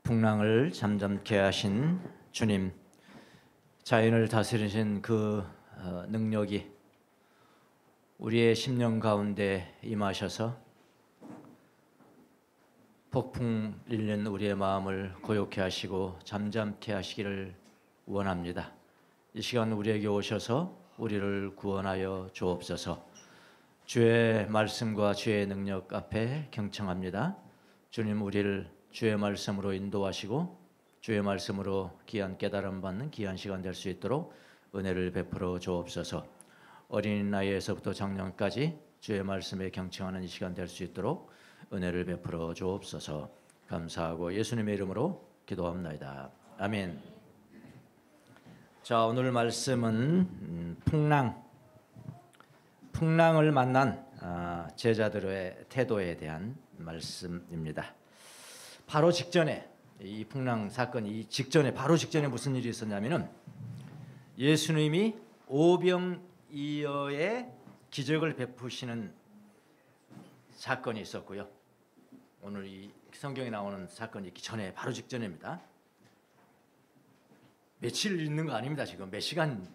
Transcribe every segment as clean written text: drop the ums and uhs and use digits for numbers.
풍랑을 잠잠케 하신 주님, 자연을 다스리신 그 능력이 우리의 심령 가운데 임하셔서 폭풍 일는 우리의 마음을 고요케 하시고 잠잠케 하시기를 원합니다. 이 시간 우리에게 오셔서 우리를 구원하여 주옵소서. 주의 말씀과 주의 능력 앞에 경청합니다. 주님, 우리를 주의 말씀으로 인도하시고 주의 말씀으로 귀한 깨달음 받는 귀한 시간 될 수 있도록 은혜를 베풀어 주옵소서. 어린 나이에서부터 장년까지 주의 말씀에 경청하는 이 시간 될 수 있도록 은혜를 베풀어 주옵소서. 감사하고 예수님의 이름으로 기도합나이다. 아멘. 자, 오늘 말씀은 풍랑을 만난 제자들의 태도에 대한 말씀입니다. 바로 직전에, 이 풍랑 사건이 직전에, 바로 직전에 무슨 일이 있었냐면은 예수님이 오병이어의 기적을 베푸시는 사건이 있었고요. 오늘 이 성경에 나오는 사건이 있기 전에, 바로 직전입니다. 며칠 있는 거 아닙니다. 지금 몇 시간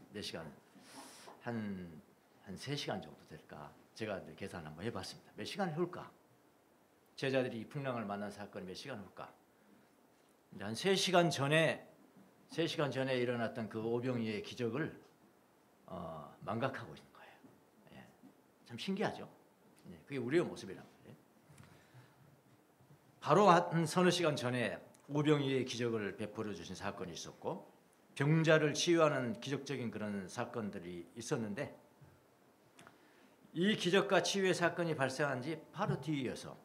한 3시간 정도 될까? 제가 계산 한번 해봤습니다. 몇 시간 흘까? 제자들이 이 풍랑을 만난 사건이 몇 시간 흘까? 한 3시간 전에 일어났던 그 오병이의 기적을 망각하고 있는 거예요. 예, 참 신기하죠? 예, 그게 우리의 모습이란 말이에요. 바로 한 서너 시간 전에 오병이의 기적을 베풀어 주신 사건이 있었고, 병자를 치유하는 기적적인 그런 사건들이 있었는데, 이 기적과 치유의 사건이 발생한 지 바로 뒤이어서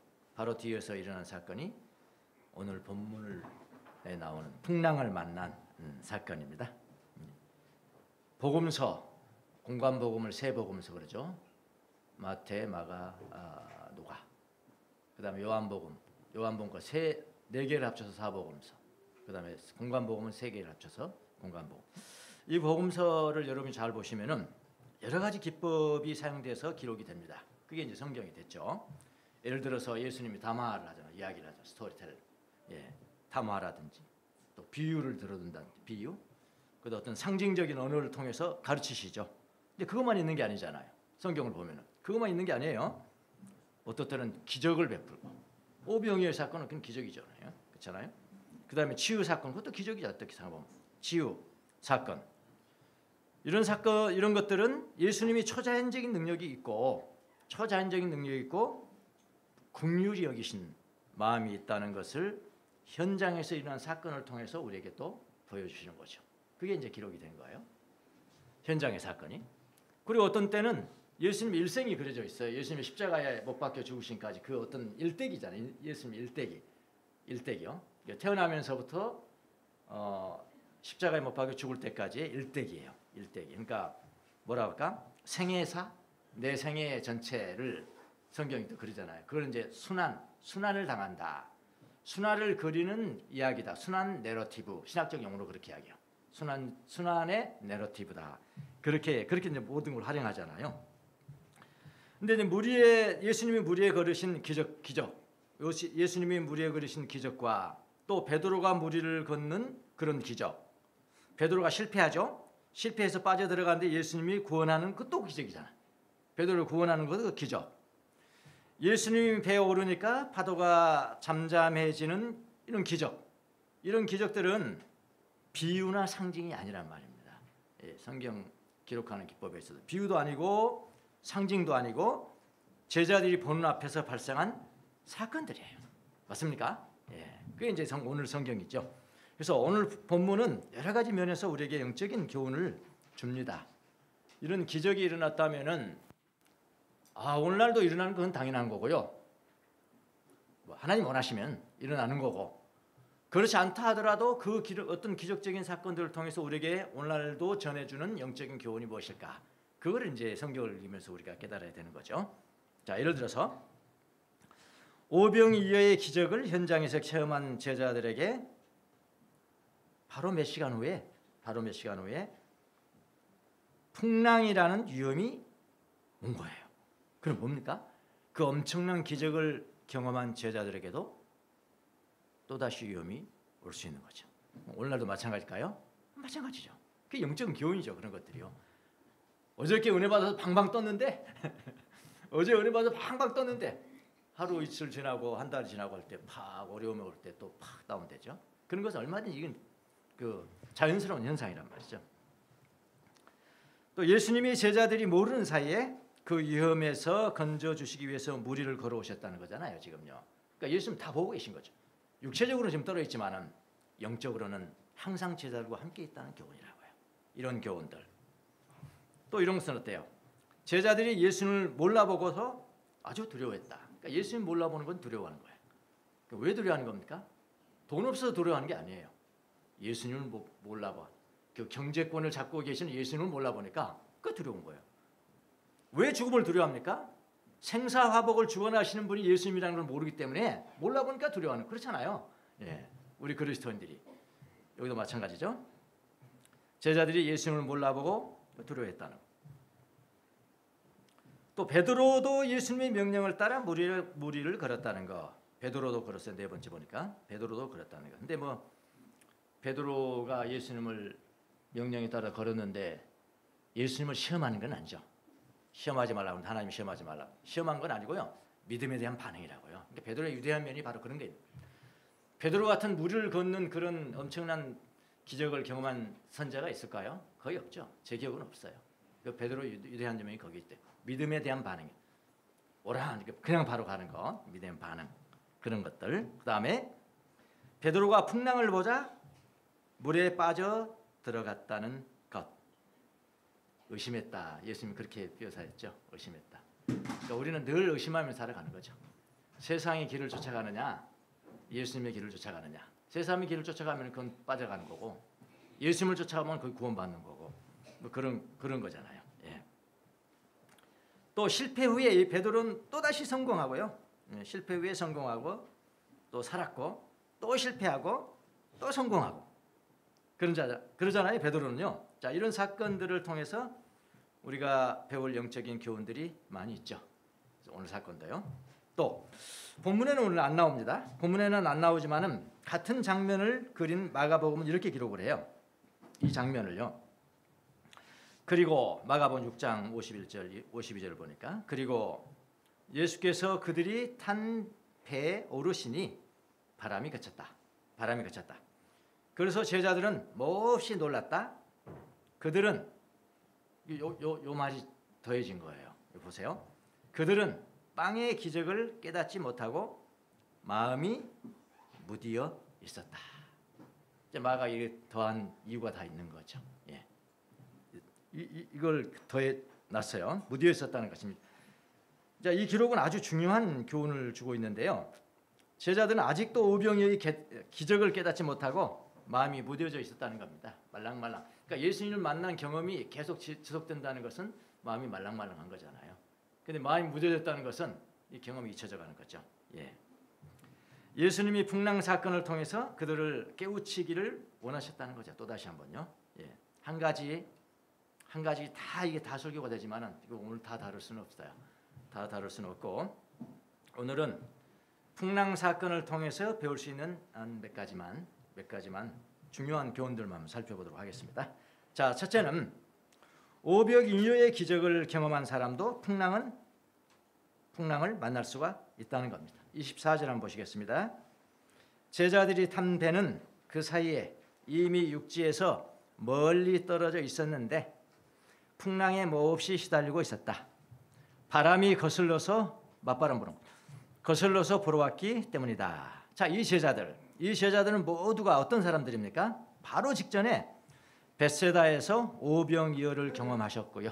일어난 사건이 오늘 본문에 나오는 풍랑을 만난 사건입니다. 복음서, 공관복음을 세 복음서 그러죠. 마태, 마가, 누가. 그다음에 요한복음과 네 개를 합쳐서 사복음서. 그다음에 공관복음은 3개를 합쳐서 공관복음. 이 복음서를 여러분이 잘 보시면은 여러 가지 기법이 사용돼서 기록이 됩니다. 그게 이제 성경이 됐죠. 예를 들어서 예수님이 담화를 하잖아요. 이야기를 하죠. 스토리텔. 예, 담화라든지 또 비유를 들어둔다든지 비유. 그 어떤 상징적인 언어를 통해서 가르치시죠. 근데 그것만 있는 게 아니잖아요. 성경을 보면은 그것만 있는 게 아니에요. 어떨 때는 기적을 베풀고, 오병이어 사건은 그건 기적이잖아요. 그렇잖아요. 그다음에 치유 사건, 그것도 기적이죠. 어떻게 생각하면 치유 사건. 이런 사건, 이런 것들은 예수님이 초자연적인 능력이 있고 긍휼히 여기신 마음이 있다는 것을 현장에서 일어난 사건을 통해서 우리에게 또 보여주시는 거죠. 그게 이제 기록이 된 거예요. 현장의 사건이. 그리고 어떤 때는 예수님 일생이 그려져 있어요. 예수님이 십자가에 못 박혀 죽으신까지 그 어떤 일대기잖아요. 예수님 일대기요. 태어나면서부터 십자가에 못 박혀 죽을 때까지의 일대기예요. 일대기. 그러니까 뭐라 할까? 생애사, 내 생애 전체를 성경이 또 그리잖아요. 그걸 이제 순환을 당한다. 순환을 그리는 이야기다. 순환 내러티브. 신학적 용어로 그렇게 이야기해요. 순환의 내러티브다. 그렇게 이제 모든 걸 활용하잖아요. 근데 이제 예수님이 무리에 걸으신 기적. 예수님이 무리에 걸으신 기적과 또 베드로가 무리를 걷는 그런 기적. 베드로가 실패하죠. 실패해서 빠져들어가는데 예수님이 구원하는 그것도 기적이잖아요. 베드로를 구원하는 것도 기적. 예수님이 배에 오르니까 파도가 잠잠해지는 이런 기적. 이런 기적들은 비유나 상징이 아니란 말입니다. 예, 성경 기록하는 기법에 있어서 비유도 아니고 상징도 아니고 제자들이 보는 앞에서 발생한 사건들이에요. 맞습니까? 예, 그게 이제 오늘 성경이죠. 그래서 오늘 본문은 여러 가지 면에서 우리에게 영적인 교훈을 줍니다. 이런 기적이 일어났다면은 오늘날도 일어나는 건 당연한 거고요. 하나님 원하시면 일어나는 거고, 그렇지 않다 하더라도 그 어떤 기적적인 사건들을 통해서 우리에게 오늘날도 전해주는 영적인 교훈이 무엇일까? 그걸 이제 성경을 읽으면서 우리가 깨달아야 되는 거죠. 자, 예를 들어서 오병이어의 기적을 현장에서 체험한 제자들에게 바로 몇 시간 후에 풍랑이라는 위험이 온 거예요. 그럼 뭡니까? 그 엄청난 기적을 경험한 제자들에게도 또다시 위험이 올 수 있는 거죠. 오늘날도 마찬가지일까요? 마찬가지죠. 그게 영적인 교훈이죠. 그런 것들이요. 어저께 은혜 받아서 방방 떴는데 어제 은혜 받아서 방방 떴는데 하루 이틀 지나고 한 달 지나고 할 때 팍 어려움이 올 때 또 팍 다운되죠. 그런 것은 얼마든지 이건 그 자연스러운 현상이란 말이죠. 또 예수님이 제자들이 모르는 사이에 그 위험에서 건져주시기 위해서 무리를 걸어오셨다는 거잖아요. 지금요. 그러니까 예수님 다 보고 계신 거죠. 육체적으로는 지금 떨어 있지만은 영적으로는 항상 제자들과 함께 있다는 교훈이라고요. 이런 교훈들. 또 이런 것은 어때요? 제자들이 예수님을 몰라보고서 아주 두려워했다. 그러니까 예수님 몰라보는 건 두려워하는 거예요. 왜 두려워하는 겁니까? 돈 없어서 두려워하는 게 아니에요. 예수님을 몰라봐. 그 경제권을 잡고 계시는 예수님을 몰라보니까 그 두려운 거예요. 왜 죽음을 두려워합니까? 생사화복을 주관하시는 분이 예수님이라는 걸 모르기 때문에 몰라보니까 두려워하는, 그렇잖아요. 예, 우리 그리스도인들이 여기도 마찬가지죠. 제자들이 예수님을 몰라보고 두려워했다는 거. 또 베드로도 예수님의 명령을 따라 무리를 걸었다는 거. 베드로도 걸었어요. 네 번째 보니까 베드로도 걸었다는 거. 근데 뭐 베드로가 예수님을 명령에 따라 걸었는데 예수님을 시험하는 건 아니죠. 시험하지 말라고, 하나님 시험하지 말라고. 시험한 건 아니고요. 믿음에 대한 반응이라고요. 그러니까 베드로의 유대한 면이 바로 그런 거예요. 베드로 같은 물을 걷는 그런 엄청난 기적을 경험한 선자가 있을까요? 거의 없죠. 제 기억은 없어요. 그 베드로 유대한 면이 거기 있대. 믿음에 대한 반응. 오라 그냥 바로 가는 거. 믿음의 반응. 그런 것들. 그다음에 베드로가 풍랑을 보자 물에 빠져 들어갔다는 것. 의심했다. 예수님이 그렇게 묘사했죠. 의심했다. 그러니까 우리는 늘 의심하면서 살아가는 거죠. 세상의 길을 쫓아가느냐, 예수님의 길을 쫓아가느냐. 세상의 길을 쫓아가면 그건 빠져가는 거고, 예수님을 쫓아가면 그건 구원받는 거고, 뭐 그런 거잖아요. 예. 또 실패 후에 베드로는 또 다시 성공하고요. 실패 후에 성공하고 또 살았고 또 실패하고 또 성공하고 그러잖아요. 베드로는요. 자, 이런 사건들을 통해서 우리가 배울 영적인 교훈들이 많이 있죠. 오늘 사건도요. 또 본문에는 오늘 안 나옵니다. 본문에는 안 나오지만은 같은 장면을 그린 마가복음은 이렇게 기록을 해요. 이 장면을요. 그리고 마가복음 6장 51절 52절을 보니까 그리고 예수께서 그들이 탄 배에 오르시니 바람이 그쳤다. 그래서 제자들은 몹시 놀랐다. 그들은 요 말이 더해진 거예요. 보세요. 그들은 빵의 기적을 깨닫지 못하고 마음이 무디어 있었다. 이제 마가 이게 더한 이유가 다 있는 거죠. 예. 이걸 더해 놨어요. 무디어 있었다는 것입니다. 자, 이 기록은 아주 중요한 교훈을 주고 있는데요. 제자들은 아직도 오병이어의 기적을 깨닫지 못하고 마음이 무뎌져 있었다는 겁니다. 말랑말랑. 그러니까 예수님을 만난 경험이 계속 지속된다는 것은 마음이 말랑말랑한 거잖아요. 근데 마음이 무뎌졌다는 것은 이 경험이 잊혀져 가는 거죠. 예. 예수님이 풍랑 사건을 통해서 그들을 깨우치기를 원하셨다는 거죠. 또 다시 한번요. 예. 한 가지 다 이게 다 설교가 되지만은 이거 오늘 다 다룰 수는 없어요. 다 다룰 수는 없고 오늘은 풍랑 사건을 통해서 배울 수 있는 몇 가지만 중요한 교훈들만 살펴보도록 하겠습니다. 자, 첫째는 오병이어의 기적을 경험한 사람도 풍랑을 만날 수가 있다는 겁니다. 24절 한번 보시겠습니다. 제자들이 탄 배는 그 사이에 이미 육지에서 멀리 떨어져 있었는데 풍랑에 몹시 시달리고 있었다. 바람이 거슬러서 맞바람 부는 거슬러서 불어왔기 때문이다. 자, 이 제자들은 모두가 어떤 사람들입니까? 바로 직전에 벳세다에서 오병이어를 경험하셨고요.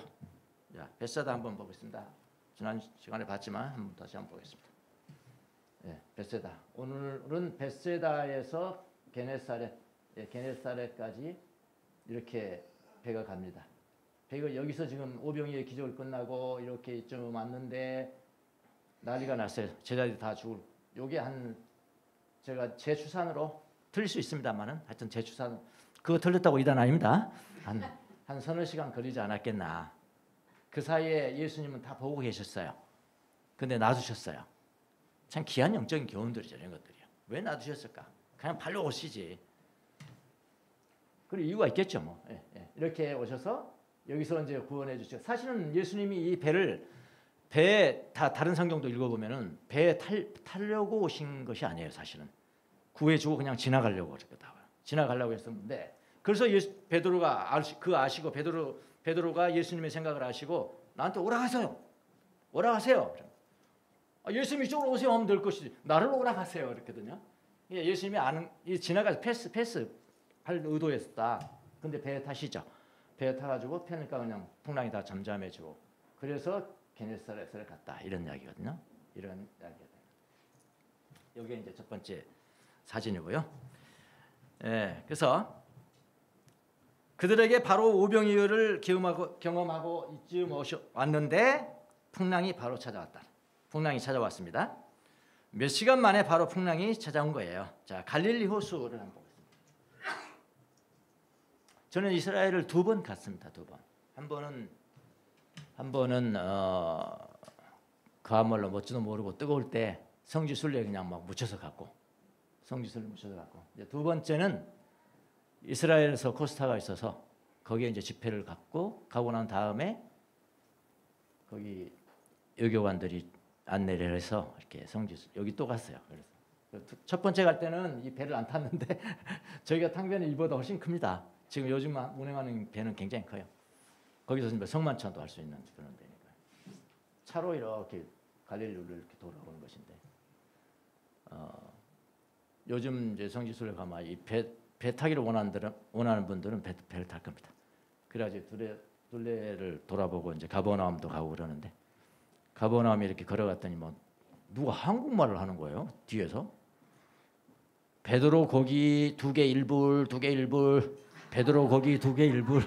자, 벳세다 한번 보겠습니다. 지난 시간에 봤지만 다시 한번 보겠습니다. 예, 벳세다. 오늘은 벳세다에서 게네사렛까지 이렇게 배가 갑니다. 배가 여기서 지금 오병이어의 기적을 끝나고 이렇게 좀 왔는데 난리가 났어요. 제자들이 다 죽을. 요게 제가 제 추산으로 틀릴 수 있습니다만은 하여튼 제 추산 그거 틀렸다고 이단 아닙니다. 한 서너 시간 걸리지 않았겠나. 그 사이에 예수님은 다 보고 계셨어요. 근데 놔두셨어요. 참 귀한 영적인 교훈들이죠, 이런 것들이요. 왜 놔두셨을까? 그냥 발로 오시지. 그리고 이유가 있겠죠, 뭐. 예, 예. 이렇게 오셔서 여기서 이제 구원해 주시고, 사실은 예수님이 이 배에 다 다른 성경도 읽어보면은 배에 타려고 오신 것이 아니에요, 사실은. 구해주고 그냥 지나가려고 그렇게 나와요. 지나가려고 했었는데, 그래서 베드로가 아시고 베드로가 예수님의 생각을 아시고 나한테 오라가세요. 오라가세요. 예수님 이쪽으로 오세요 하면 될 것이지. 나를 오라가세요. 이렇거든요. 예수님이 지나가서 패스 할 의도였다. 근데 배에 타시죠. 배에 타가지고 패니까 그냥 풍랑이 다 잠잠해지고, 그래서 게네사렛을 갔다, 이런 이야기거든요. 이런 이야기가. 여기 이제 첫 번째 사진이고요. 예, 그래서 그들에게 바로 오병이어를 경험하고 이쯤 왔는데 풍랑이 바로 찾아왔다. 풍랑이 찾아왔습니다. 몇 시간 만에 바로 풍랑이 찾아온 거예요. 자, 갈릴리 호수를 한번 보겠습니다. 저는 이스라엘을 2번 갔습니다. 2번. 한 번은 그야말로 뭣지도 모르고 뜨거울 때 성지순례 그냥 막 묻혀서 갔고, 성지순례 묻혀서 갔고, 이제 2번째는 이스라엘에서 코스타가 있어서 거기에 이제 집회를 가고 난 다음에 거기 여교관들이 안내를 해서 이렇게 여기 또 갔어요. 그래서 첫 번째 갈 때는 이 배를 안 탔는데 저희가 탄 배는 이보다 훨씬 큽니다. 지금 요즘 운행하는 배는 굉장히 커요. 거기서 성만찬도 할 수 있는 그런 배니까 차로 이렇게 갈릴리를 이렇게 돌아오는 것인데, 요즘 이제 성지순례 가면 이 배 타기를 원하는 분들은 배를 탈 겁니다. 그래가지고 둘레를 돌아보고 이제 가버나움도 가고 그러는데, 가버나움에 이렇게 걸어갔더니 뭐 누가 한국말을 하는 거예요. 뒤에서 베드로 고기 2개 1불 베드로 고기 2개 1불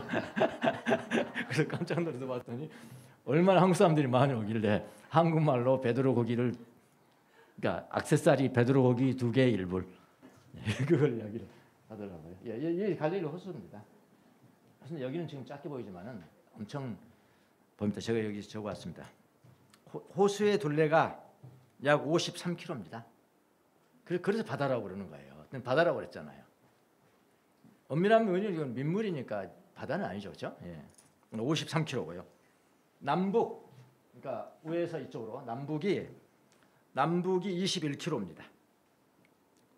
그래서 깜짝 놀라서 봤더니 얼마나 한국 사람들이 많이 오길래 한국말로 베드로 고기를, 그러니까 액세서리 베드로 고기 2개 1불 그걸 이야기를 하더라고요. 이 갈릴리 호수입니다. 그래서 여기는 지금 작게 보이지만은 엄청 보입니다. 제가 여기 적어왔습니다. 호수의 둘레가 약 53km입니다. 그래서 바다라고 그러는 거예요. 바다라고 그랬잖아요. 엄밀한 면이 이건 민물이니까 바다는 아니죠, 그렇죠? 예. 53km고요. 남북, 그러니까 위에서 이쪽으로 남북이 21km입니다.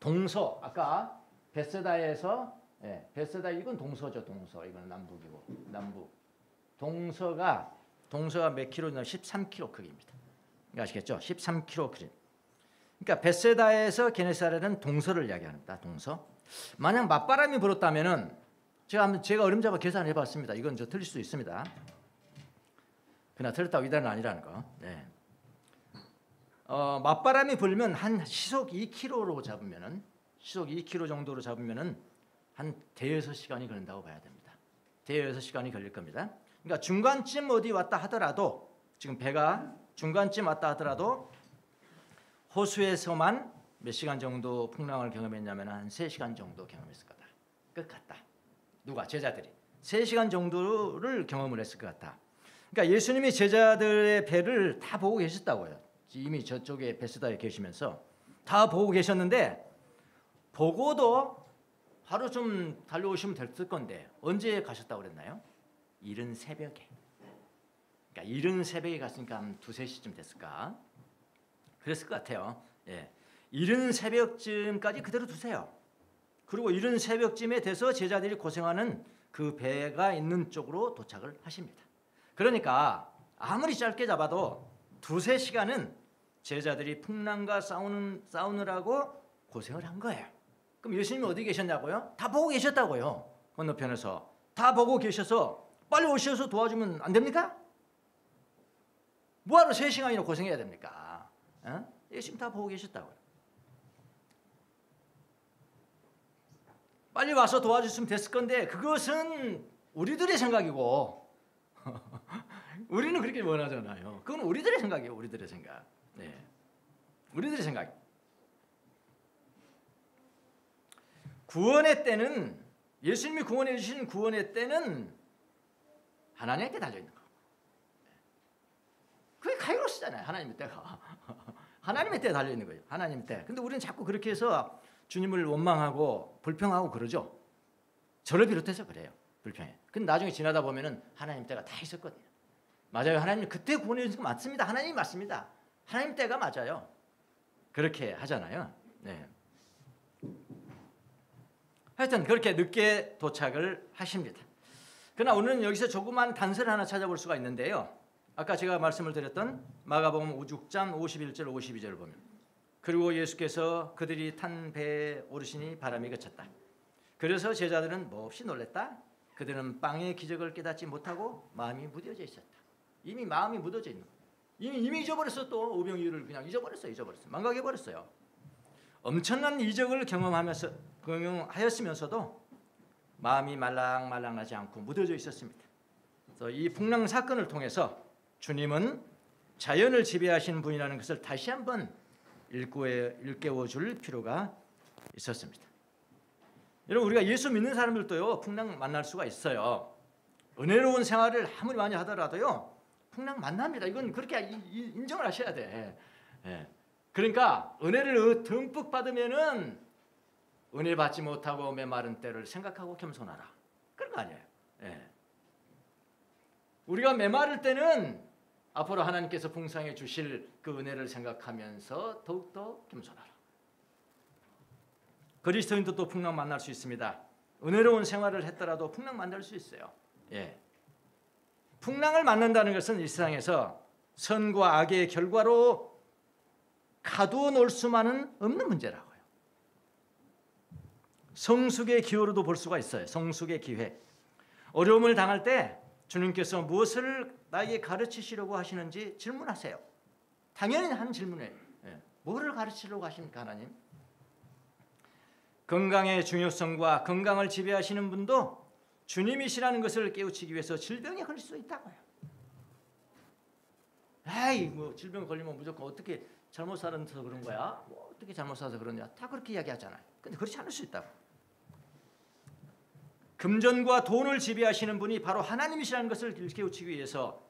동서, 아까 베세다에서, 베세다 이건 동서죠, 동서. 이건 남북이고, 남북. 동서가 몇 킬로냐? 13km 크기입니다. 아시겠죠? 13km 크기. 그러니까 베세다에서 게네사렛은 동서를 이야기합니다. 동서. 만약 맞바람이 불었다면은 제가 어림잡아 계산해 봤습니다. 이건 저 틀릴 수도 있습니다. 그러나 틀렸다고 이단은 아니라는 거. 네. 맞바람이 불면 한 시속 2km로 잡으면은, 시속 2km 정도로 잡으면은 한 대여섯 시간이 걸린다고 봐야 됩니다. 대여섯 시간이 걸릴 겁니다. 그러니까 중간쯤 어디 왔다 하더라도, 지금 배가 중간쯤 왔다 하더라도 호수에서만 몇 시간 정도 풍랑을 경험했냐면 한 3시간 정도 경험했을 거다. 끝 같다. 누가? 제자들이 3시간 정도를 경험을 했을 것 같다. 그러니까 예수님이 제자들의 배를 다 보고 계셨다고요. 이미 저쪽에 베스다에 계시면서 다 보고 계셨는데, 보고도 하루 좀 달려오시면 됐을 건데 언제 가셨다고 그랬나요? 이른 새벽에. 그러니까 이른 새벽에 갔으니까 한 2-3시쯤 됐을까? 그랬을 것 같아요. 예. 이른 새벽쯤까지 그대로 두세요. 그리고 이른 새벽쯤에 돼서 제자들이 고생하는 그 배가 있는 쪽으로 도착을 하십니다. 그러니까 아무리 짧게 잡아도 2-3시간은 제자들이 풍랑과 싸우느라고 고생을 한 거예요. 그럼 예수님이 어디 계셨냐고요? 다 보고 계셨다고요. 건너편에서 다 보고 계셔서 빨리 오셔서 도와주면 안 됩니까? 뭐하러 3시간이나 고생해야 됩니까? 예수님 다 보고 계셨다고요. 빨리 와서 도와줬으면 됐을 건데 그것은 우리들의 생각이고 우리는 그렇게 원하잖아요. 그건 우리들의 생각이에요. 우리들의 생각. 네. 우리들의 생각. 구원의 때는, 예수님이 구원해 주신 구원의 때는 하나님의 때 달려있는 거. 그게 카이로스잖아요. 하나님의 때가. 하나님의 때에 달려있는 거예요. 하나님의 때. 근데 우리는 자꾸 그렇게 해서 주님을 원망하고 불평하고 그러죠. 저를 비롯해서 그래요. 불평해. 근데 나중에 지나다 보면은 하나님 때가 다 있었거든요. 맞아요. 하나님 그때 구원해 주신 거 맞습니다. 하나님이 맞습니다. 하나님 때가 맞아요. 그렇게 하잖아요. 네. 하여튼 그렇게 늦게 도착을 하십니다. 그러나 오늘은 여기서 조그만 단서를 하나 찾아볼 수가 있는데요. 아까 제가 말씀을 드렸던 마가복음 6장 51절 52절을 보면 그리고 예수께서 그들이 탄 배에 오르시니 바람이 그쳤다. 그래서 제자들은 몹시 놀랬다. 그들은 빵의 기적을 깨닫지 못하고 마음이 무뎌져 있었다. 이미 마음이 묻어져 있는 거예요. 이미 잊어버렸어. 또 오병이어를 그냥 잊어버렸어요. 망각해버렸어요. 엄청난 이적을 경험하였으면서도 마음이 말랑말랑하지 않고 묻어져 있었습니다. 그래서 이 풍랑 사건을 통해서 주님은 자연을 지배하시는 분이라는 것을 다시 한번 일깨워 줄 필요가 있었습니다. 여러분 우리가 예수 믿는 사람들도요 풍랑 만날 수가 있어요. 은혜로운 생활을 아무리 많이 하더라도요 풍랑 만납니다. 이건 그렇게 인정을 하셔야 돼. 그러니까 은혜를 듬뿍 받으면은 은혜 받지 못하고 메마른 때를 생각하고 겸손하라. 그런 거 아니에요. 우리가 메마를 때는 앞으로 하나님께서 풍성해 주실 그 은혜를 생각하면서 더욱더 겸손하라. 그리스도인도 풍랑 만날 수 있습니다. 은혜로운 생활을 했더라도 풍랑 만날 수 있어요. 풍랑을 만난다는 것은 이 세상에서 선과 악의 결과로 가두어 놓을 수만은 없는 문제라고요. 성숙의 기회로도 볼 수가 있어요. 성숙의 기회. 어려움을 당할 때 주님께서 무엇을 나에게 가르치시려고 하시는지 질문하세요. 당연히 한 질문이에요. 뭐를 가르치려고 하십니까 하나님? 건강의 중요성과 건강을 지배하시는 분도 주님이시라는 것을 깨우치기 위해서 질병에 걸릴 수 있다고요. 에이 뭐 질병 걸리면 무조건 어떻게 잘못 살아서 그런 거야? 뭐 어떻게 잘못 살아서 그러냐? 다 그렇게 이야기하잖아요. 근데 그렇지 않을 수 있다고. 금전과 돈을 지배하시는 분이 바로 하나님이시라는 것을 깨우치기 위해서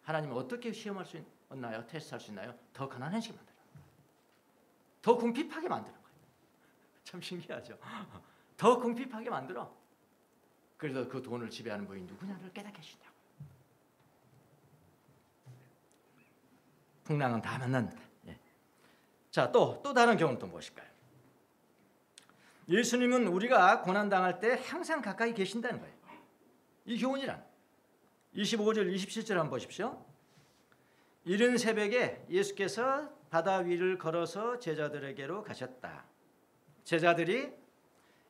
하나님은 어떻게 시험할 수 있나요? 테스트할 수 있나요? 더 가난해지게 만들어요. 더 궁핍하게 만드는 거예요. 참 신기하죠. 더 궁핍하게 만들어. 그래서 그 돈을 지배하는 분이 누구냐를 깨닫게 해주냐고. 풍랑은 다 만납니다. 자, 또 다른 경우는 또 무엇일까요? 예수님은 우리가 고난당할 때 항상 가까이 계신다는 거예요. 이 교훈이란 25절 27절 한번 보십시오. 이른 새벽에 예수께서 바다 위를 걸어서 제자들에게로 가셨다. 제자들이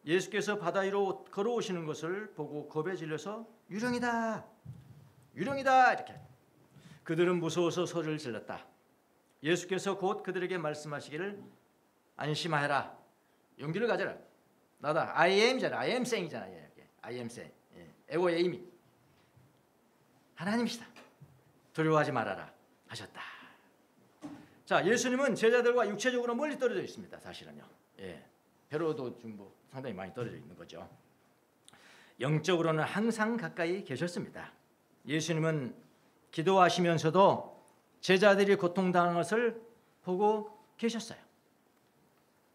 예수께서 바다 위로 걸어오시는 것을 보고 겁에 질려서 유령이다 이렇게 그들은 무서워서 소리를 질렀다. 예수께서 곧 그들에게 말씀하시기를 안심하여라. 용기를 가져라. 나다. I am잖아. I am saying이잖아. I am saying. 에고 에이미. 하나님이시다. 두려워하지 말아라 하셨다. 자, 예수님은 제자들과 육체적으로 멀리 떨어져 있습니다. 사실은요. 배로도 좀 뭐 상당히 많이 떨어져 있는 거죠. 영적으로는 항상 가까이 계셨습니다. 예수님은 기도하시면서도 제자들이 고통당하는 것을 보고 계셨어요.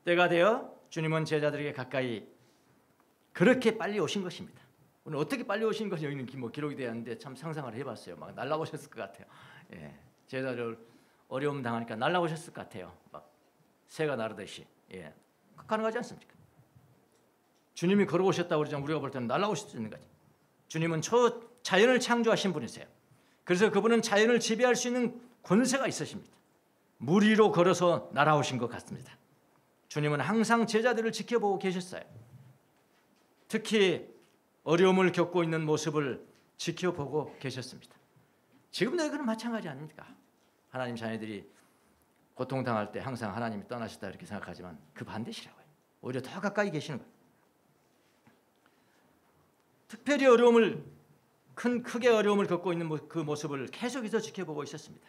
때가 되어 주님은 제자들에게 가까이 그렇게 빨리 오신 것입니다. 오늘 어떻게 빨리 오신 것이 여기는 뭐 기록이 되어 있는데 참 상상을 해봤어요. 막 날아오셨을 것 같아요. 제자들 어려움 당하니까 날아오셨을 것 같아요. 막 새가 나르듯이. 가능하지 않습니까? 주님이 걸어오셨다고 그러지만 우리가 볼 때는 날아오실 수 있는 거지. 주님은 자연을 창조하신 분이세요. 그래서 그분은 자연을 지배할 수 있는 권세가 있으십니다. 물 위로 걸어서 날아오신 것 같습니다. 주님은 항상 제자들을 지켜보고 계셨어요. 특히 어려움을 겪고 있는 모습을 지켜보고 계셨습니다. 지금도 그건 마찬가지 아닙니까? 하나님 자녀들이 고통당할 때 항상 하나님이 떠나셨다 이렇게 생각하지만 그 반대시라고요. 오히려 더 가까이 계시는 거예요. 특별히 크게 어려움을 겪고 있는 그 모습을 계속해서 지켜보고 있었습니다.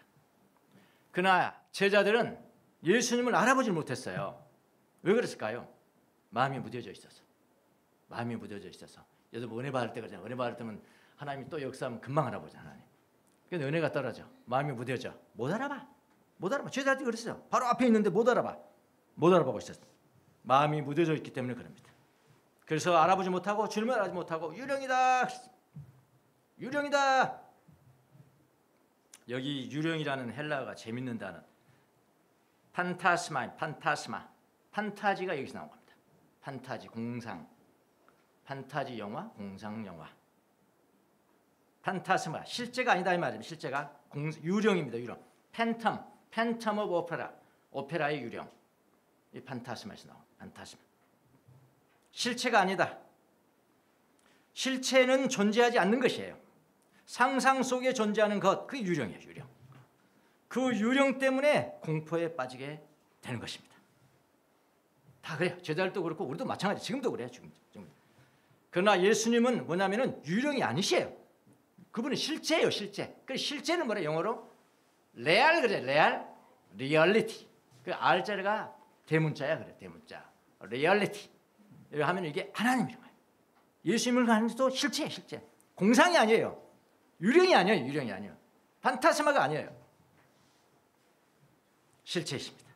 그러나 제자들은 예수님을 알아보지 못했어요. 왜 그랬을까요? 마음이 무뎌져 있어서. 여러분 은혜 받을 때 그러잖아요. 은혜 받을 때면 하나님이 또 역사하면 금방 알아보잖아요. 하나님. 근데 은혜가 떨어져. 마음이 무뎌져. 못 알아봐. 제자들이 그랬어요. 바로 앞에 있는데 못 알아보고 있었어요. 마음이 무뎌져 있기 때문에 그럽니다. 그래서 알아보지 못하고 주님을 알아보지 못하고 유령이다. 유령이다. 여기 유령이라는 헬라어가 재밌는 단어. 판타스마. 판타지가 여기서 나온 겁니다. 판타지, 공상. 판타지 영화, 공상 영화. 판타스마, 실제가 아니다 이 말입니다. 실제가 유령입니다. 유령. 팬텀 오브 오페라. 오페라의 유령. 이 판타스마에서 나온 판타스마. 실체가 아니다. 실체는 존재하지 않는 것이에요. 상상 속에 존재하는 것, 그 유령이에요. 유령. 그 유령 때문에 공포에 빠지게 되는 것입니다. 다 그래요. 제자들도 그렇고 우리도 마찬가지. 지금도 그래요. 지금. 그러나 예수님은 뭐냐면은 유령이 아니시에요. 그분은 실체예요. 실체. 그 실체는 뭐래? 영어로 레알 그래. 레알, 리얼리티. 그 R자가 대문자야 그래. 대문자. 리얼리티. 이렇게 하면 이게 하나님인 거예요. 예수님을 가는 것도 실체예요. 실체. 공상이 아니에요. 유령이 아니에요. 유령이 아니에요. 판타스마가 아니에요. 실체이십니다.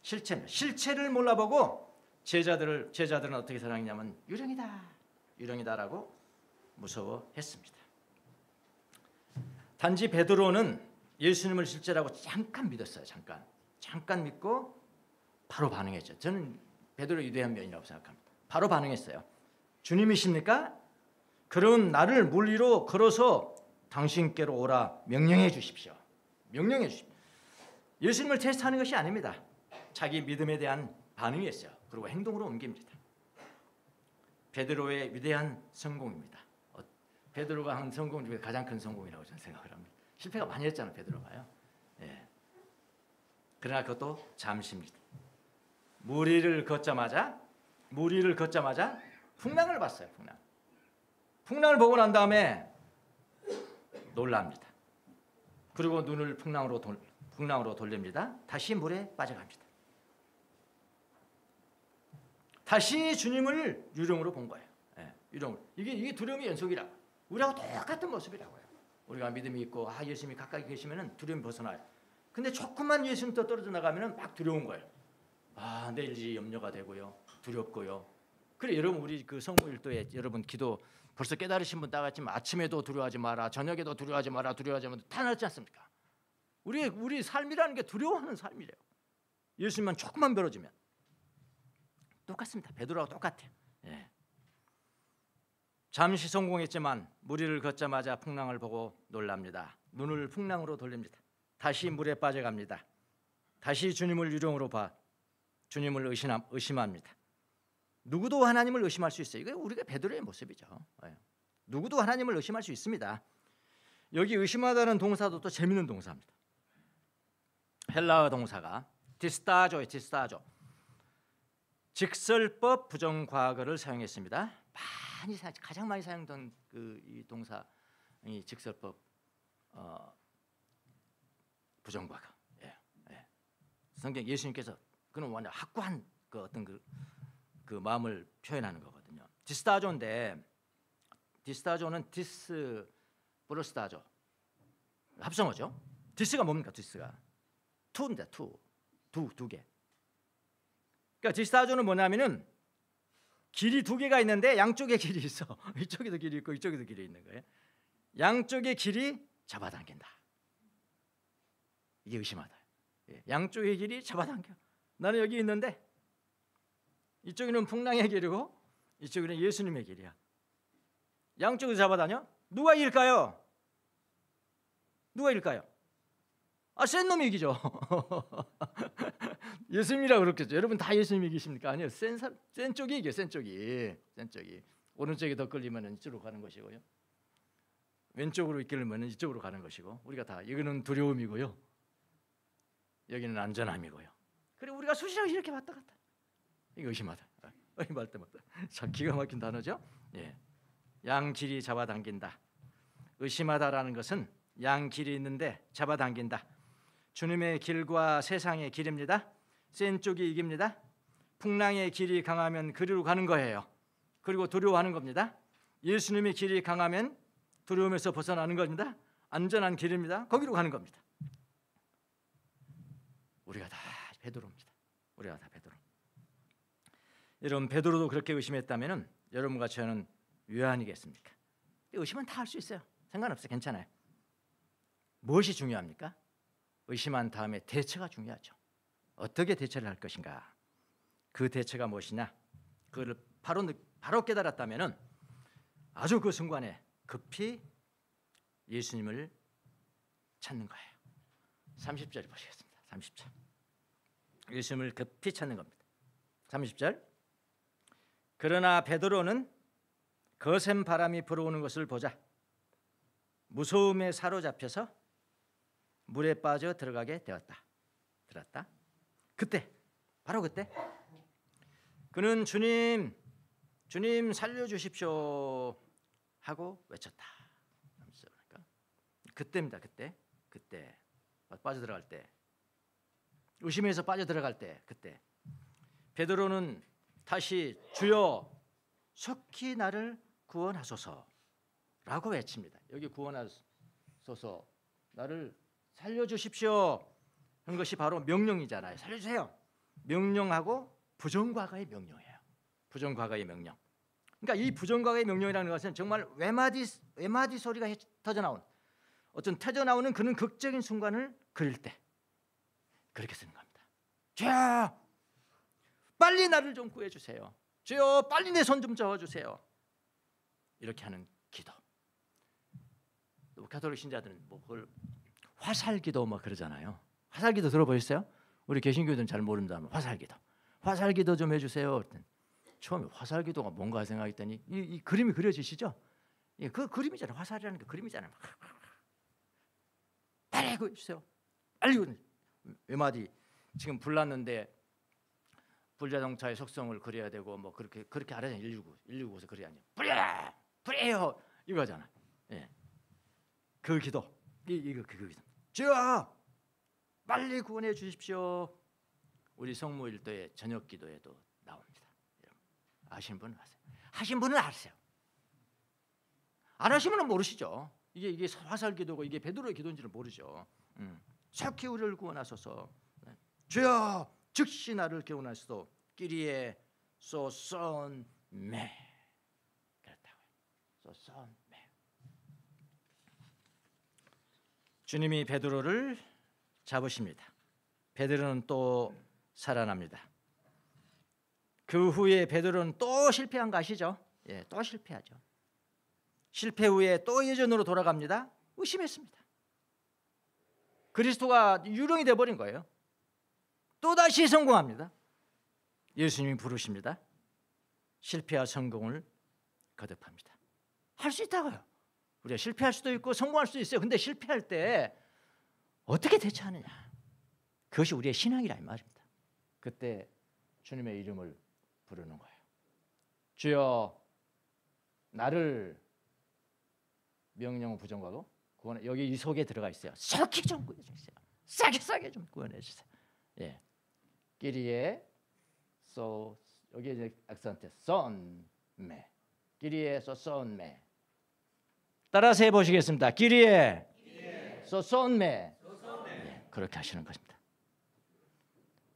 실체입니다. 실체를 몰라보고 제자들은 어떻게 생각했냐면 유령이다라고 무서워했습니다. 단지 베드로는 예수님을 실제라고 잠깐 믿었어요. 잠깐 믿고 바로 반응했죠. 저는 베드로의 유대한 면이라고 생각합니다. 바로 반응했어요. 주님이십니까? 그럼 나를 물 위로 걸어서 당신께로 오라 명령해 주십시오. 명령해 주십시오. 예수님을 테스트하는 것이 아닙니다. 자기 믿음에 대한 반응이었어요. 그리고 행동으로 옮깁니다. 베드로의 위대한 성공입니다. 베드로가 한 성공 중에 가장 큰 성공이라고 저는 생각을 합니다. 실패가 많이 했잖아요. 베드로가요. 예. 그러나 그것도 잠시입니다. 물 위를 걷자마자 풍랑을 봤어요. 풍랑을 보고 난 다음에 놀랍니다. 그리고 눈을 풍랑으로 돌립니다. 다시 물에 빠져갑니다. 다시 주님을 유령으로 본 거예요. 예, 유령으로. 이게 두려움의 연속이라. 우리하고 똑같은 모습이라고요. 우리가 믿음이 있고 예수님이 가까이 계시면은 두려움이 벗어나요. 근데 조금만 예수님부터 떨어져 나가면은 막 두려운 거예요. 내일이 염려가 되고요, 두렵고요. 그래 여러분 우리 그 성모일도에 여러분 기도 벌써 깨달으신 분 따갔지만 아침에도 두려워하지 마라, 저녁에도 두려워하지 마라 다 나왔지 않습니까? 우리 삶이라는 게 두려워하는 삶이래요. 예수님만 조금만 벌어지면 똑같습니다. 베드로하고 똑같아요. 예. 잠시 성공했지만 물 위를 걷자마자 풍랑을 보고 놀랍니다. 눈을 풍랑으로 돌립니다. 다시 물에 빠져갑니다. 다시 주님을 유령으로 봐 주님을 의심합니다. 누구도 하나님을 의심할 수 있어요. 이거 우리가 베드로의 모습이죠. 예. 누구도 하나님을 의심할 수 있습니다. 여기 의심하다는 동사도 또 재밌는 동사입니다. 헬라어 동사가 디스타조예요. 디스타조. 직설법 부정과거를 사용했습니다. 가장 많이 사용된 이 동사, 이 직설법 부정과거. 예. 성경 예수님께서 그는 완전 확고한 그 어떤 그 마음을 표현하는 거거든요. 디스타조인데 디스타조는 디스 플러스 다조 합성어죠. 디스가 뭡니까? 디스가 투인데 두 개. 그러니까 디스타조는 뭐냐면은 길이 두 개가 있는데 양쪽에 길이 있어. 이쪽에도 길이 있고 이쪽에도 길이 있는 거예요. 양쪽의 길이 잡아당긴다. 이게 의심하다. 양쪽의 길이 잡아당겨. 나는 여기 있는데 이쪽에는 풍랑의 길이고 이쪽에는 예수님의 길이야. 양쪽에서 잡아다녀? 누가 이길까요? 센 놈이 이기죠. 예수님이라고 그렇겠죠. 여러분 다 예수님 이기십니까? 아니요. 센 쪽이 이겨요. 센 쪽이. 오른쪽이 더 끌리면 이쪽으로 가는 것이고요. 왼쪽으로 이끌면 이쪽으로 가는 것이고 우리가 다 여기는 두려움이고요. 여기는 안전함이고요. 그리고 우리가 수시로 이렇게 왔다 갔다. 이거 의심하다. 의심할 때마다. 참 기가 막힌 단어죠. 예. 양 길이 잡아당긴다. 의심하다라는 것은 양 길이 있는데 잡아당긴다. 주님의 길과 세상의 길입니다. 센 쪽이 이깁니다. 풍랑의 길이 강하면 그리로 가는 거예요. 그리고 두려워하는 겁니다. 예수님의 길이 강하면 두려움에서 벗어나는 겁니다. 안전한 길입니다. 거기로 가는 겁니다. 우리가 다 베드로입니다. 우리가 다 베드로. 여러분 베드로도 그렇게 의심했다면은 여러분과 저는 왜 아니겠습니까? 의심은 다 할 수 있어요. 상관없어요. 괜찮아요. 무엇이 중요합니까? 의심한 다음에 대처가 중요하죠. 어떻게 대처를 할 것인가? 그 대처가 무엇이냐? 그걸 바로 깨달았다면은 아주 그 순간에 급히 예수님을 찾는 거예요. 30절 보시겠습니다. 30절. 예수님을 급히 찾는 겁니다. 30절. 그러나 베드로는 거센 바람이 불어오는 것을 보자 무서움에 사로잡혀서 물에 빠져 들어가게 되었다. 들었다. 그때 바로 그때 그는 주님 살려주십시오 하고 외쳤다. 그때입니다. 그때 빠져들어갈 때, 의심에서 빠져들어갈 때, 그때 베드로는 다시 주여 속히 나를 구원하소서라고 외칩니다. 여기 구원하소서, 나를 살려주십시오 하는 것이 바로 명령이잖아요. 살려주세요. 명령하고 부정과거의 명령이에요. 부정과거의 명령. 그러니까 이 부정과거의 명령이라는 것은 정말 외마디 소리가 터져나온 어떤 터져나오는 그런 극적인 순간을 그릴 때 그렇게 쓰는 겁니다. 주여 빨리 나를 좀 구해주세요. 주여 빨리 내 손 좀 잡아주세요. 이렇게 하는 기도. 가톨릭 신자들은 뭐 그걸 화살기도 뭐 그러잖아요. 화살기도 들어보셨어요? 우리 개신교들은 잘 모른다면 화살기도 좀 해주세요. 처음에 화살기도가 뭔가 생각했더니 이 그림이 그려지시죠? 그 그림이잖아요. 화살이라는 게 그림이잖아요. 빨리 구해주세요. 빨리 외마디 지금 불났는데 불자동차의 속성을 그려야 되고 뭐 그렇게 알아야 119에서 그래야 돼요. 불이에요 이거잖아. 예. 그 기도 이거 그 기도. 주여 빨리 구원해 주십시오. 우리 성모일도의 저녁 기도에도 나옵니다. 아시는 분은 아세요? 하신 분은 아세요. 안 하시면 은 모르시죠. 이게 화살 기도고 이게 베드로의 기도인지는 모르죠. 속히 우리를 구원하소서. 주여 즉시 나를 구원하소서. 끼리에 소선메 그렇다고요. 소선메. 주님이 베드로를 잡으십니다. 베드로는 또 살아납니다. 그 후에 베드로는 또 실패한 거 아시죠? 예, 또 실패하죠. 실패 후에 또 예전으로 돌아갑니다. 의심했습니다. 그리스도가 유령이 되어버린 거예요. 또다시 성공합니다. 예수님이 부르십니다. 실패와 성공을 거듭합니다. 할 수 있다고요. 우리가 실패할 수도 있고 성공할 수도 있어요. 근데 실패할 때 어떻게 대처하느냐. 그것이 우리의 신앙이라 이 말입니다. 그때 주님의 이름을 부르는 거예요. 주여 나를 명령 부정과도 구원해. 여기 이 속에 들어가 있어요. 속히 좀 구해해 주세요. 싸게 좀 구원해 주세요. 예, 끼리에 여기 이제 악센트 썬메 끼리에 썬메 따라서 해보시겠습니다. 끼리에 썬메 예, 그렇게 하시는 것입니다.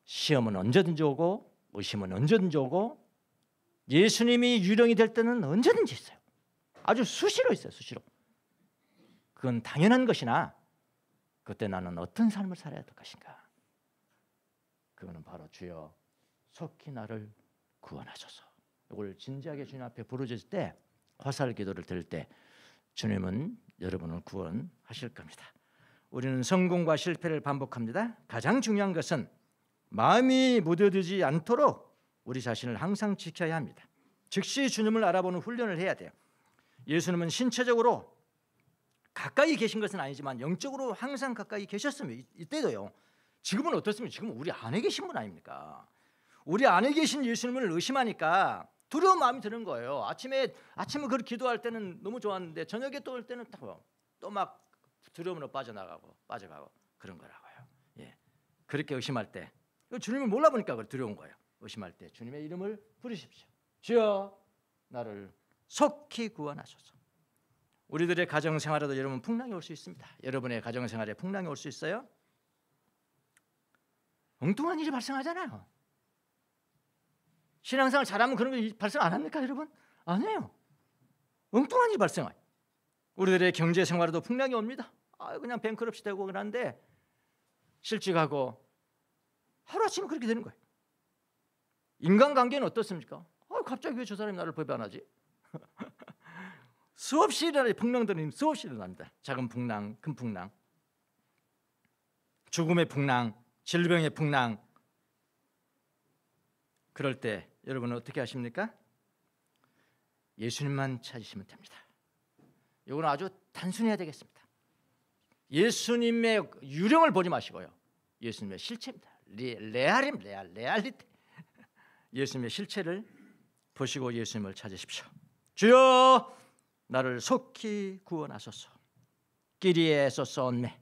시험은 언제든지 오고 의심은 언제든지 오고 예수님이 유령이 될 때는 언제든지 있어요. 아주 수시로 있어요. 수시로. 그건 당연한 것이나 그때 나는 어떤 삶을 살아야 될 것인가. 그거는 바로 주여 속히 나를 구원하소서. 이걸 진지하게 주님 앞에 부르짖을 때 화살 기도를 들을 때 주님은 여러분을 구원하실 겁니다. 우리는 성공과 실패를 반복합니다. 가장 중요한 것은 마음이 무뎌지지 않도록 우리 자신을 항상 지켜야 합니다. 즉시 주님을 알아보는 훈련을 해야 돼요. 예수님은 신체적으로 가까이 계신 것은 아니지만 영적으로 항상 가까이 계셨으면 이때도요. 지금은 어떻습니까? 지금은 우리 안에 계신 분 아닙니까? 우리 안에 계신 예수님을 의심하니까 두려운 마음이 드는 거예요. 아침에 그렇게 기도할 때는 너무 좋았는데 저녁에 또 올 때는 또 막 두려움으로 빠져가고 그런 거라고요. 예, 그렇게 의심할 때 주님을 몰라보니까 두려운 거예요. 의심할 때 주님의 이름을 부르십시오. 주여 나를 속히 구원하소서. 우리들의 가정생활에도 여러분 풍랑이 올 수 있습니다. 여러분의 가정생활에 풍랑이 올 수 있어요. 엉뚱한 일이 발생하잖아요. 신앙생활 잘하면 그런 거 발생 안 합니까, 여러분? 아니에요. 엉뚱한 일이 발생해요. 우리들의 경제 생활에도 풍랑이 옵니다. 그냥 뱅크럽시 되고 그러는데 실직하고 하루아침에 그렇게 되는 거예요. 인간관계는 어떻습니까? 갑자기 왜 저 사람이 나를 배반하지? 수없이 일어나는 풍랑들은 수없이 일어납니다. 작은 풍랑, 큰 풍랑, 죽음의 풍랑, 질병의 풍랑. 그럴 때 여러분은 어떻게 하십니까? 예수님만 찾으시면 됩니다. 이건 아주 단순해야 되겠습니다. 예수님의 유령을 보지 마시고요. 예수님의 실체입니다. 레알리티. 예수님의 실체를 보시고 예수님을 찾으십시오. 주여 나를 속히 구원하소서. 끼리에 쏘쏘온네.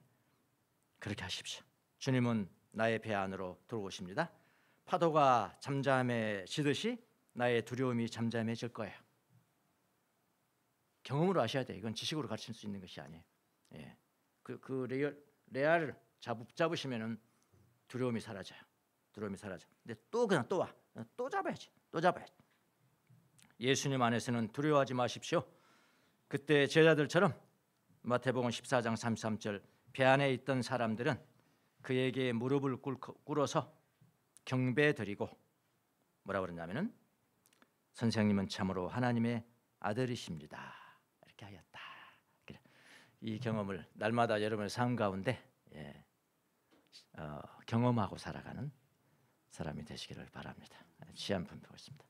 그렇게 하십시오. 주님은 나의 배 안으로 들어오십니다. 파도가 잠잠해지듯이 나의 두려움이 잠잠해질 거예요. 경험으로 아셔야 돼요. 이건 지식으로 가르칠 수 있는 것이 아니에요. 예. 그 레알을 잡으시면은 두려움이 사라져요. 두려움이 사라져. 근데 또 그냥 또 와. 또 잡아야지. 또 잡아야지. 예수님 안에서는 두려워하지 마십시오. 그때 제자들처럼 마태복음 14장 33절 배 안에 있던 사람들은 그에게 무릎을 꿇어서 경배드리고 뭐라고 그러냐면은 선생님은 참으로 하나님의 아들이십니다. 이렇게 하였다. 이 경험을 날마다 여러분의 삶 가운데 경험하고 살아가는 사람이 되시기를 바랍니다. 시한 분 보겠습니다.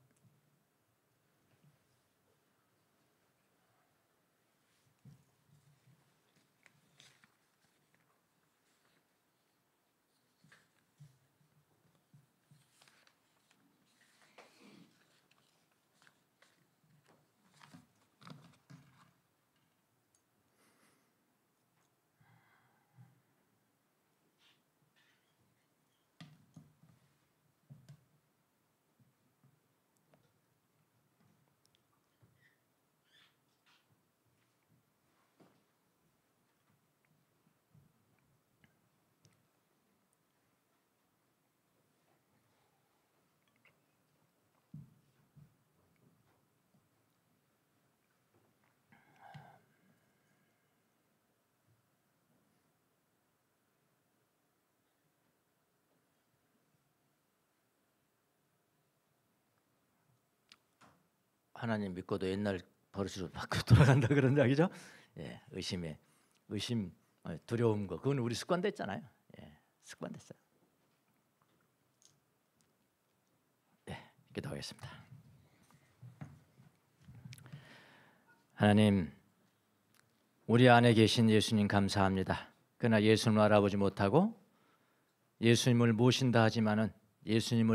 하나님 믿고도 옛날 버릇으로 바꿔 돌아간다 그런 이야기죠. 의심, 두려움 거 그건 우리 습관됐잖아요. 습관됐어요. 기도하겠습니다. 하나님, 우리 안에 계신 예수님 감사합니다. 그러나 예수님을 알아보지 못하고 예수님을 모신다 하지만은 예수님을